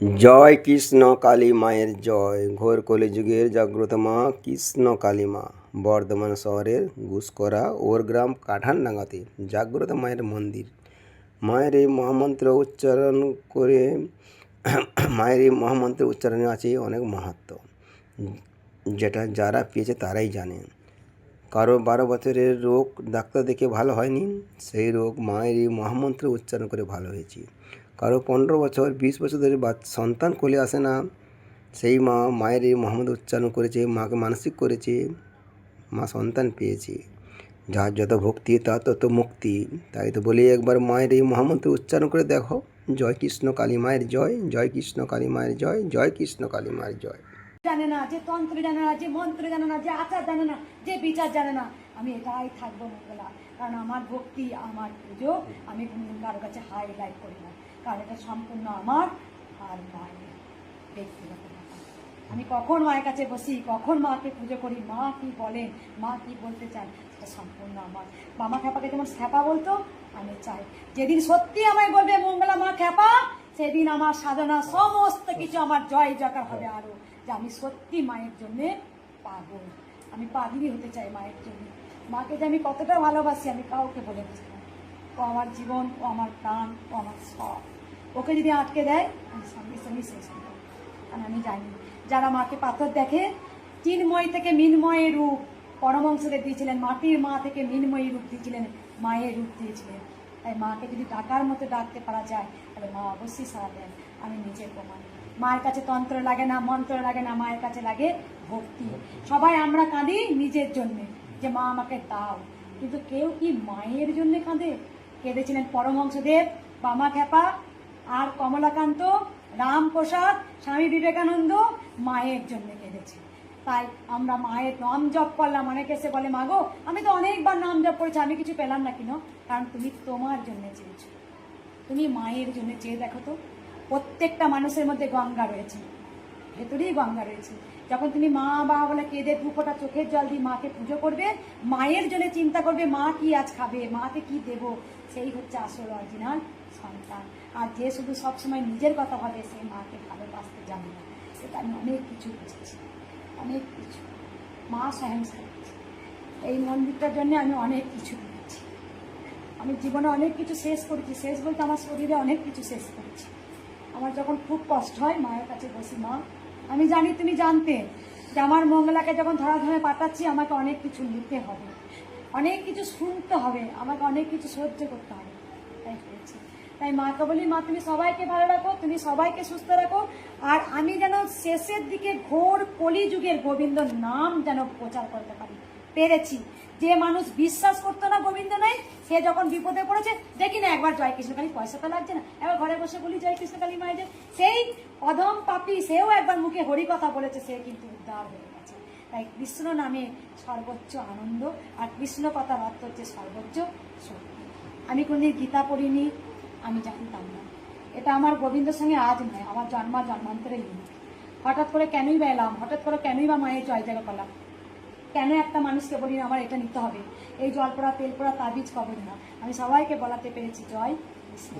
জয় কৃষ্ণ কালী মায়ের জয়। ঘোর কলিযুগের জাগ্রত মা কৃষ্ণ কালী মা বর্ধমান শহরের ঘুষকরা ওর গ্রাম কাঠানডাঙ্গাতে জাগ্রত মায়ের মন্দির। মায়ের এই মহামন্ত্র উচ্চারণ করে মায়ের এই মহামন্ত্র উচ্চারণে আছে অনেক মাহাত্ম্য, যেটা যারা পেয়েছে তারাই জানে। কারো 12 বছরের রোগ ডাক্তার দেখে ভালো হয়নি, সেই রোগ মায়ের এই মহামন্ত্র উচ্চারণ করে ভালো হয়েছে। কারো 15 বছর 20 বছর ধরে সন্তান কোলে আসে না, সেই মা মায়ের এই মহামন্ত্র উচ্চারণ করেছে, মাকে মানসিক করেছে, মা সন্তান পেয়েছে। যার যত ভক্তি তার তত মুক্তি। তাই তো বলি একবার মায়ের এই মহামন্ত্র উচ্চারণ করে দেখো। জয় কৃষ্ণ কালী মায়ের জয়, জয় কৃষ্ণ কালী মায়ের জয়, জয় কৃষ্ণ কালী মায়ের জয়। জানে না, যে তন্ত্র জানে না, যে মন্ত্র জানে না, যে আচার জানে না, যে বিচার জানে না, আমি এটাই থাকবো মঙ্গলা। কারণ আমার ভক্তি, আমার পুজো আমি কারো কাছে হাইলাইট করি না, কারণ এটা সম্পূর্ণ আমার আর মায়ের ব্যক্তিগত ব্যাপার। আমি কখন মায়ের কাছে বসি, কখন মাকে পুজো করি, মা কি বলেন, মা কি বলতে চান, সেটা সম্পূর্ণ আমার। মামা খ্যাপাকে যেমন খ্যাপা বলতো, আমি চাই যেদিন সত্যি আমায় বলবে মঙ্গলা মা খ্যাপা, সেদিন আমার সাধনা সমস্ত কিছু আমার জয় জয়কার হবে। আরো যে আমি সত্যি মায়ের জন্যে পাগল, আমি পাগলি হতে চাই মায়ের জন্য। মাকে যে আমি কতটা ভালোবাসি আমি কাউকে বলে বুঝতে পারি। ও আমার জীবন, ও আমার প্রাণ, ও আমার সব। ওকে যদি আটকে দেয় আমি সঙ্গে সঙ্গে শেষ হয়ে যাবো। কারণ আমি জানি যারা মাকে পাথর দেখে, চিন্ময় থেকে মিনময় রূপ পরমহংসদেব দিয়েছিলেন, মাটির মা থেকে মিনময়ী রূপ দিয়েছিলেন, মায়ের রূপ দিয়েছিলেন। তাই মাকে যদি ডাকার মতো ডাকতে পারা যায় তাহলে মা অবশ্যই সাড়া দেন। আমি নিজের প্রমাণ। মায়ের কাছে তন্ত্র লাগে না, মন্ত্র লাগে না, মায়ের কাছে লাগে ভক্তি। সবাই আমরা কাঁদি নিজের জন্যে, যে মা আমাকে দাও, কিন্তু কেউ কি মায়ের জন্য কাঁদে? কেঁদেছিলেন পরমহংসদেব, বামা খ্যাপা আর কমলাকান্ত, রামপ্রসাদ, স্বামী বিবেকানন্দ মায়ের জন্য কেঁদেছে। তাই আমরা মায়ের নাম জপ করলাম। অনেকে এসে বলে মা গো আমি তো অনেকবার নাম জপ করেছি, আমি কিছু পেলাম না কেন? কারণ তুমি তোমার জন্য চেয়েছো, তুমি মায়ের জন্য চেয়ে দেখো তো। প্রত্যেকটা মানুষের মধ্যে গঙ্গা রয়েছে, ভেতরেই গঙ্গা রয়েছে। যখন তুমি মা বাবা বলে কেঁদে দুপোটা চোখের জল দিয়ে মাকে পুজো করবে, মায়ের জন্য চিন্তা করবে মা কি আজ খাবে, মাকে কি দেব, সেই হচ্ছে আসল অরিজিনাল সন্তান। আর যে শুধু সবসময় নিজের কথা ভাবে, সেই মাকে ভালোবাসতে জানে না। সেটা আমি অনেক কিছু বুঝেছি, অনেক কিছু। মা স্বয়ং সাহায্য। এই মন্দিরটার জন্য আমি অনেক কিছু পেয়েছি। আমি জীবনে অনেক কিছু শেষ করেছি, শেষ বলতে আমার শরীরে অনেক কিছু শেষ করেছি। আমার যখন খুব কষ্ট হয় মায়ের কাছে বসি, মা আমি জানি তুমি জানতে যে আমার মঙ্গলাকে যখন ধরাধামে পাঠাচ্ছি আমাকে অনেক কিছু নিতে হবে, অনেক কিছু শুনতে হবে, আমাকে অনেক কিছু সহ্য করতে হবে। তাই হয়েছে। তাই মাকে বলি মা তুমি সবাইকে ভালো রাখো, তুমি সবাইকে সুস্থ রাখো, আর আমি যেন শেষের দিকে ঘোর কলিযুগের গোবিন্দ নাম যেন প্রচার করতে পারি। পেরেছি। যে মানুষ বিশ্বাস করতো না গোবিন্দ নাই, সে যখন বিপদে পড়েছে, দেখি না একবার জয় কৃষ্ণকালী, পয়সা তো লাগছে না, এবার ঘরে বসে বলি জয় কৃষ্ণকালী মায়ের জয়। সেই অধম পাপী সেও একবার মুখে হরি কথা বলেছে, সে কিন্তু উদ্ধার হয়ে গেছে। তাই কৃষ্ণ নামে সর্বোচ্চ আনন্দ, আর কৃষ্ণ কথার অর্থ হচ্ছে সর্বোচ্চ শক্তি। আমি কোনদিন গীতা পড়িনি, আমি জানতাম না। এটা আমার গোবিন্দের সঙ্গে আজ নয়, আমার জন্মান্তরেই নেই। হঠাৎ করে কেনই বা এলাম, হঠাৎ করে কেনই বা মায়ের জয় জয় করলাম? কেন একটা মানুষকে বলি না আমার এটা নিতে হবে, এই জল পোড়া তেল পোড়া তাবিজ কবর না। আমি সবাইকে বলাতে পেরেছি জয় কৃষ্ণ।